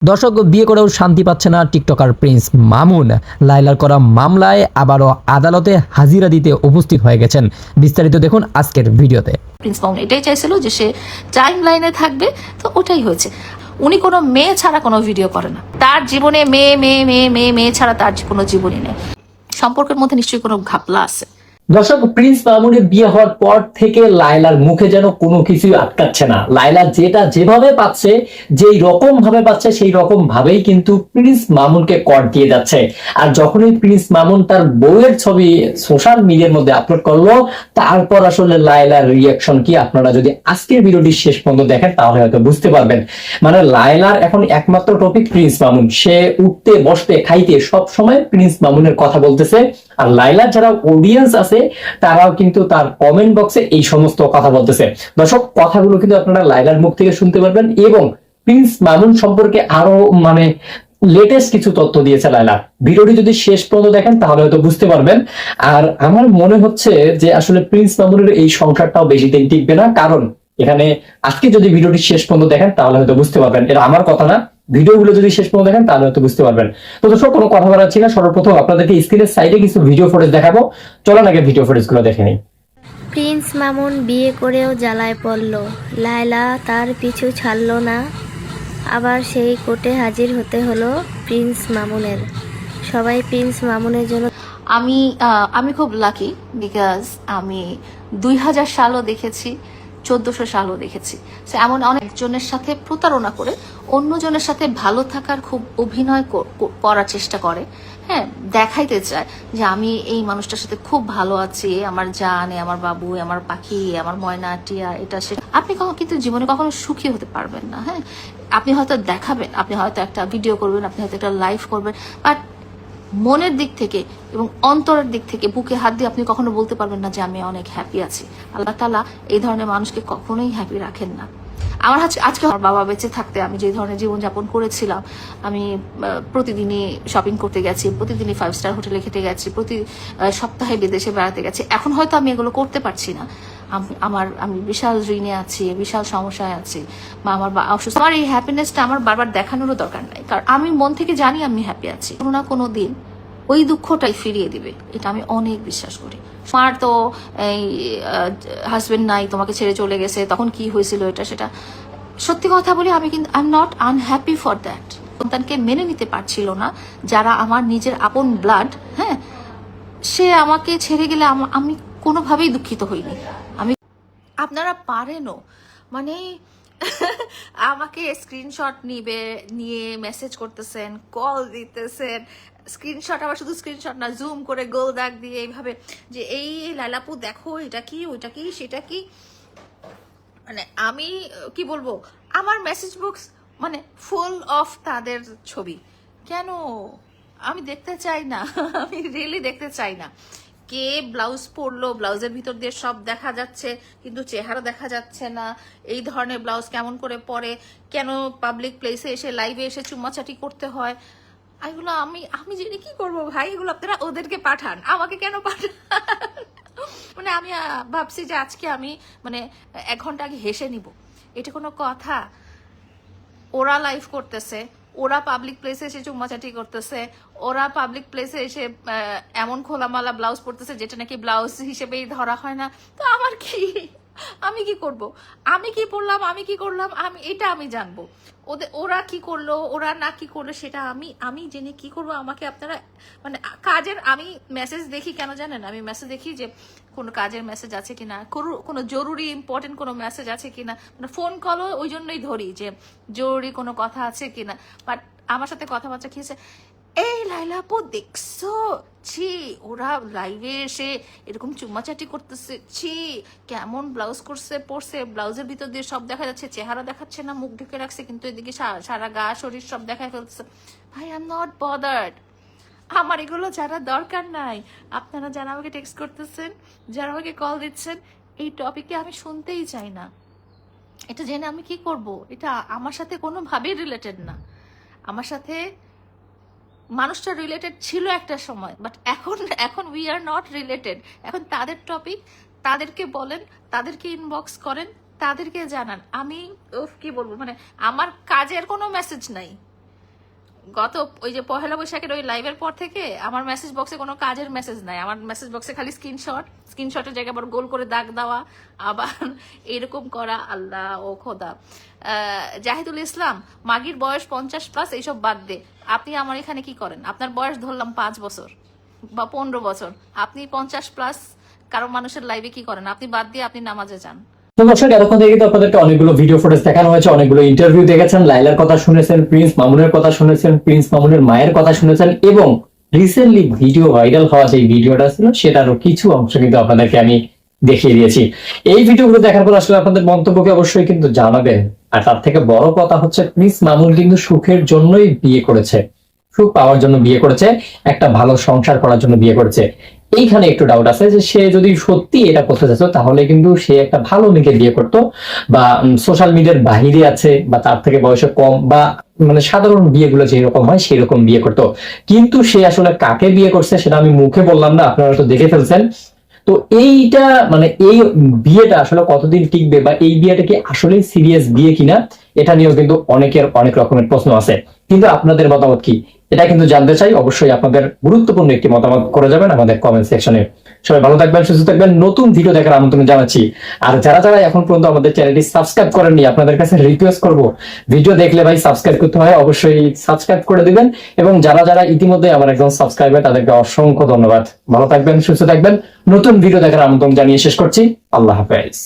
দর্শক, বিয়ে করেও শান্তি পাচ্ছে না টিকটকার প্রিন্স মামুন। লায়লার করা মামলায় আবারও আদালতে হাজিরা দিতে উপস্থিত হয়ে গেছেন। বিস্তারিত দেখুন আজকের ভিডিওতে। প্রিন্স মামুন এটাই চাইছিল যে সে টাইম লাইনে থাকবে, তো ওটাই হয়েছে। উনি কোনো মেয়ে ছাড়া কোনো ভিডিও করে না। তার জীবনে মেয়ে মেয়ে মেয়ে মেয়ে মেয়ে ছাড়া তার কোনো জীবনই নেই। সম্পর্কের মধ্যে নিশ্চয়ই কোনো ঘাপলা আছে। দর্শক, প্রিন্স মামুনের বিয়ে হওয়ার পর থেকে লায়লার মুখে যেন কোনো কিছুই আটকাচ্ছে না। লায়লা যেটা যেভাবে পাচ্ছে, যেই রকম ভাবে পাচ্ছে, সেই রকম ভাবেই কিন্তু প্রিন্স মামুনকে কর দিয়ে যাচ্ছে। আর যখনই প্রিন্স মামুন তার বউয়ের ছবি সোশ্যাল মিডিয়ার মধ্যে আপলোড করলো, তারপর আসলে লায়লার রিয়াকশন কি আপনারা যদি আজকের ভিডিওটি শেষ পর্যন্ত দেখেন তাহলে হয়তো বুঝতে পারবেন। মানে লায়লার এখন একমাত্র টপিক প্রিন্স মামুন। সে উঠতে বসতে খাইতে সব সময় প্রিন্স মামুনের কথা বলতেছে। আর লায়লার যারা অডিয়েন্স আছে তারাও কিন্তু তার কমেন্ট বক্সে এই সমস্ত কথা বলতেছে। দর্শক, কথাগুলো কিন্তু আপনারা লায়লার মুখ থেকে শুনতে পারবেন এবং প্রিন্স মামুন সম্পর্কে আরো লেটেস্ট কিছু তথ্য দিয়েছে লায়লা। ভিডিওটি যদি শেষ পর্যন্ত দেখেন তাহলে হয়তো বুঝতে পারবেন। আর আমার মনে হচ্ছে যে আসলে প্রিন্স মামুনের এই সংসারটাও বেশি দিন টিকবে না, কারণ এখানে আজকে যদি ভিডিওটি শেষ পর্যন্ত দেখেন তাহলে হয়তো বুঝতে পারবেন। এটা আমার কথা না, ভিডিওগুলো যদি শেষ পর্যন্ত দেখেন তাহলে হয়তো বুঝতে পারবেন। তো দর্শক, কোনো কথা বলাচ্ছি না, সর্বপ্রথম আপনাদেরকে স্ক্রিনের সাইডে কিছু ভিডিও ফুটেজ দেখাবো। চলুন আগে ভিডিও ফুটেজগুলো দেখে নিই। প্রিন্স মামুন বিয়ে করেও জ্বালায় পড়ল, লায়লা তার পিছু ছাড়ল না। আবার সেই কোর্টে হাজির হতে হলো প্রিন্স মামুনের। সবাই প্রিন্স মামুনের জন্য। আমি খুব লাকি, বিকজ আমি 2000 সালও দেখেছি, 1400 সালও দেখেছি। এমন অনেকজনের সাথে প্রতারণা করে অন্যজনের সাথে ভালো থাকার খুব অভিনয় করার চেষ্টা করে। হ্যাঁ, দেখাইতে চায় যে আমি এই মানুষটার সাথে খুব ভালো আছি, আমার জানে, আমার বাবু, আমার পাখি, আমার ময়না টিয়া, এটা সেটা। আপনি কিন্তু জীবনে কখনো সুখী হতে পারবেন না। হ্যাঁ, আপনি হয়তো দেখাবেন, আপনি হয়তো একটা ভিডিও করবেন, আপনি হয়তো একটা লাইভ করবেন, বাট মনের দিক থেকে এবং অন্তরের দিক থেকে বুকে হাত দিয়ে আপনি কখনো বলতে পারবেন না যে আমি অনেক হ্যাপি আছি। আল্লাহ তাআলা এই ধরনের মানুষকে কখনোই হ্যাপি রাখেন না। আমার আজকে আমার বাবা বেঁচে থাকতে আমি যে ধরনের জীবনযাপন করেছিলাম, আমি প্রতিদিনই শপিং করতে গেছি, প্রতিদিনই 5 স্টার হোটেলে খেতে গেছি, প্রতি সপ্তাহে বিদেশে বেড়াতে গেছি। এখন হয়তো আমি এগুলো করতে পারছি না। আমি বিশাল ঋণে আছি, বিশাল সমস্যায় আছি, বা আমার অসুস্থ। আমার এই হ্যাপিনেসটা আমার বারবার দেখানোরও দরকার নাই, কারণ আমি মন থেকে জানি আমি হ্যাপি আছি। কোনো না কোনো দিন ওই দুঃখটাই ফিরিয়ে দিবে, এটা আমি অনেক বিশ্বাস করি। তোমার তো এই হাজবেন্ড নাই, তোমাকে ছেড়ে চলে গেছে, তখন কি হয়েছিল এটা সেটা। সত্যি কথা বলি, আমি কিন্তু I am not unhappy for that. সন্তানকে মেনে নিতে পারছিল না যারা আমার নিজের আপন ব্লাড। হ্যাঁ, সে আমাকে ছেড়ে গেলে আমি কোনোভাবেই দুঃখিত হইনি। আপনারা পারেনও, মানে আমাকে স্ক্রিনশট নিয়ে মেসেজ করতেছেন, কল দিতেছেন, স্ক্রিনশট, আবার শুধু স্ক্রিনশট না, জুম করে গোল দাগ দিয়ে এইভাবে যে এই লাইলাপু দেখো এটা কি, ওইটা কি, সেটা কি। মানে আমি কি বলবো, আমার মেসেজ বক্স মানে ফুল অফ তাদের ছবি। কেন? আমি দেখতে চাই না, আমি রিয়েলি দেখতে চাই না। কে ব্লাউজ পরলো, ব্লাউজের ভিতর দিয়ে সব দেখা যাচ্ছে কিন্তু চেহারা দেখা যাচ্ছে না, এই ধরনের ব্লাউজ কেমন করে পরে, কেন পাবলিক প্লেসে এসে লাইভে এসে চুম্মাচাটি করতে হয়, এগুলো আমি জেনে কি করবো ভাই? এগুলো আপনারা ওদেরকে পাঠান, আমাকে কেন পাঠান? মানে আমি ভাবছি যে আজকে আমি 1 ঘন্টা আগে হেসে নিব, এটা কোনো কথা? ওরা লাইভ করতেছে, ওরা পাবলিক প্লেসে এসে চুম্মাচাটি করতেছে, ওরা পাবলিক প্লেসে এসে এমন খোলামালা ব্লাউজ পরতেছে যেটা নাকি ব্লাউজ হিসেবেই ধরা হয় না। তো আমার কি, আমি কি করব? আমি কি পরলাম, আমি কি করলাম, এটা আমি জানবো। ওরা কি করলো, ওরা না কি করলো সেটা আমি জেনে কি করব? আমাকে আপনারা কাজের, আমি মেসেজ দেখি কেন জানেন? আমি মেসেজ দেখি যে কোনো কাজের মেসেজ আছে কিনা, কোনো জরুরি ইম্পর্টেন্ট কোনো মেসেজ আছে কিনা। ফোন কলও ওই জন্যই ধরি যে জরুরি কোনো কথা আছে কিনা। বাট আমার সাথে কথাবার্তা খেয়েছে, এই লাইলাপু দেখছো, ছি ওরা লাইভে এসে এরকম চুম্মাচাটি করতেছে, ছি কেমন ব্লাউজ পরছে, ব্লাউজের ভিতর দিয়ে সব দেখা যাচ্ছে, চেহারা দেখাচ্ছে না, মুখ ঢুকে রাখছে, কিন্তু এদিকে সারা গা শরীর সব দেখায় ফেলতেছে। ভাই, আই এম নট বদার্ড, আমার এগুলো জানা দরকার নাই। আপনারা যারা আমাকে টেক্সট করতেছেন, যারা আমাকে কল দিচ্ছেন, এই টপিকে আমি শুনতেই চাই না। এটা জেনে আমি কি করব? এটা আমার সাথে কোনোভাবেই রিলেটেড না। আমার সাথে মানুষটা রিলেটেড ছিল একটা সময়, বাট এখন উই আর নট রিলেটেড। এখন তাদের টপিক, তাদেরকে বলেন, তাদেরকে ইনবক্স করেন, তাদেরকে জানান। আমি কি বলবো, আমার কাজের কোনো মেসেজ নাই, গত ওই যে পহেলা বৈশাখের ওই লাইভের পর থেকে আমার মেসেজ বক্সে কোনো কাজের মেসেজ নাই, আমার মেসেজ বক্সে খালি স্ক্রিনশটের জায়গায় আবার গোল করে দাগ দেওয়া, আবার এরকম করা। আল্লাহ ও খোদা। জাহিদুল ইসলাম, মাগির বয়স 50+ এইসব বাদ দে। আপনি আমার এখানে কি করেন? আপনার বয়স ধরলাম 5 বছর বা 15 বছর, আপনি 50+ কারো মানুষের লাইভে কি করেন? আপনি বাদ দিয়ে আপনি নামাজে যান। তো দর্শক, এতক্ষণ থেকে কিন্তু আপনাদেরকে অনেকগুলো ভিডিও ফুটেজ দেখানো হয়েছে, অনেকগুলো ইন্টারভিউ দেখেছেন, লাইলার কথা শুনেছেন, প্রিন্স মামুনের কথা শুনেছেন, প্রিন্স মামুনের মায়ের কথা শুনেছেন, এবং রিসেন্টলি ভিডিও ভাইরাল হওয়া যে ভিডিওটা ছিল সেটারও কিছু অংশ কিন্তু আপনাদেরকে আমি দেখিয়ে দিয়েছি। এই ভিডিওগুলো দেখার পর আসলে আপনাদের মন্তব্যকে অবশ্যই কিন্তু জানাবেন। আর তার থেকে বড় কথা হচ্ছে, প্রিন্স মামুন কিন্তু সুখের জন্যই বিয়ে করেছে, সুখ পাওয়ার জন্য বিয়ে করেছে, একটা ভালো সংসার করার জন্য বিয়ে করেছে। এইখানে একটু ডাউট আছে যে সে যদি সত্যি এটা করতে চাইতো তাহলে কিন্তু সে একটা ভালো মেয়েকে বিয়ে করতো, বা সোশ্যাল মিডিয়ার বাহিরে আছে, বা তার থেকে বয়সে কম, বা মানে সাধারণ বিয়েগুলো যেরকম হয় সেই রকম বিয়ে করতো। কিন্তু সে আসলে কাকে বিয়ে করছে সেটা আমি মুখে বললাম না, আপনারা তো দেখে ফেলছেন। তো এইটা মানে এই বিয়েটা আসলে কতদিন টিকবে, বা এই বিয়েটা কি আসলে সিরিয়াস বিয়ে কিনা, এটা নিয়েও কিন্তু অনেকের অনেক রকমের প্রশ্ন আছে। কিন্তু আপনাদের মতামত কি, এটা কিন্তু জানতে চাই। অবশ্যই আপনাদের গুরুত্বপূর্ণ একটি মতামত করে যাবেন আমাদের কমেন্ট সেকশনে। সবাই ভালো থাকবেন, সুস্থ থাকবেন, নতুন ভিডিও দেখার আমন্ত্রণ জানাচ্ছি। আর যারা যারা এখন পর্যন্ত আমাদের চ্যানেলটি সাবস্ক্রাইব করেননি, আপনাদের কাছে রিকোয়েস্ট করব, ভিডিও দেখলে ভাই সাবস্ক্রাইব করতে হয়, অবশ্যই সাবস্ক্রাইব করে দিবেন। এবং যারা যারা ইতিমধ্যে আমার একজন সাবস্ক্রাইবার, তাদেরকে অসংখ্য ধন্যবাদ। ভালো থাকবেন, সুস্থ থাকবেন, নতুন ভিডিও দেখার আমন্ত্রণ জানিয়ে শেষ করছি। আল্লাহ হাফেজ।